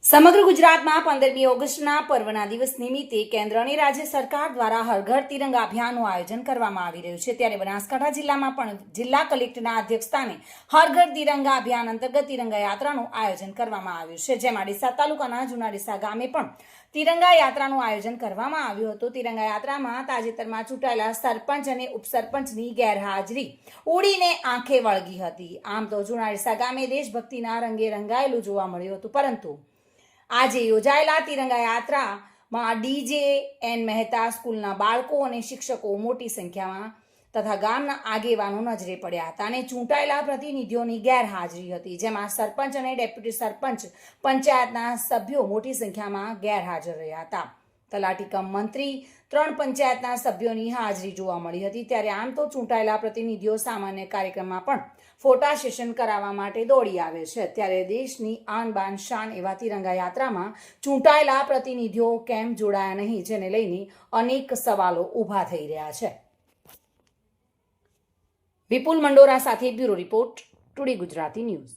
સમગ્ર ગુજરાતમાં 15મી ઓગસ્ટના પર્વના દિવસ નિમિત્તે કેન્દ્ર અને રાજ્ય સરકાર દ્વારા હર ઘર તિરંગા અભિયાનનું આયોજન કરવામાં આવી રહ્યું છે। ત્યારે બનાસકાંઠા જિલ્લામાં પણ જિલ્લા કલેક્ટરના અધ્યક્ષસ્થાને હર ઘર તિરંગા અભિયાન અંતર્ગત તિરંગા યાત્રાનું આયોજન કરવામાં આવ્યું છે, જેમાં ડીસા તાલુકાના જૂના ડીસા ગામે પણ તિરંગા યાત્રાનું આયોજન કરવામાં આવ્યું હતું। તિરંગા યાત્રામાં તાજેતરમાં ચૂંટાયેલા સરપંચ અને ઉપસરપંચની ગેરહાજરી ઉડીને આંખે વળગી હતી। આમ તો જૂના ડીસા ગામે દેશભક્તિના રંગે રંગાયેલું જોવા મળ્યું હતું, પરંતુ આજે યોજાયેલા તિરંગા યાત્રામાં ડીજે એન મહેતા સ્કૂલના બાળકો અને શિક્ષકો મોટી સંખ્યામાં તથા ગામના આગેવાનો નજરે પડ્યા હતા અને ચૂંટાયેલા પ્રતિનિધિઓની ગેરહાજરી હતી, જેમાં સરપંચ અને ડેપ્યુટી સરપંચ પંચાયતના સભ્યો મોટી સંખ્યામાં ગેરહાજર રહ્યા હતા। તલાટી કમ મંત્રી 3 પંચાયતના સભ્યોની હાજરી જોવા મળી હતી। ત્યારે આમ તો ચૂંટાયેલા પ્રતિનિધિઓ સામાન્ય કાર્યક્રમમાં પણ ફોટા સેશન કરાવવા માટે દોડી આવે છે, ત્યારે દેશની આન બાન શાન એવા તિરંગા યાત્રામાં ચૂંટાયેલા પ્રતિનિધિઓ કેમ જોડાયા નહીં, જેને લઈને અનેક સવાલો ઊભા થઈ રહ્યા છે। વિપુલ મંડોરા સાથે bureau report, today Gujarati news.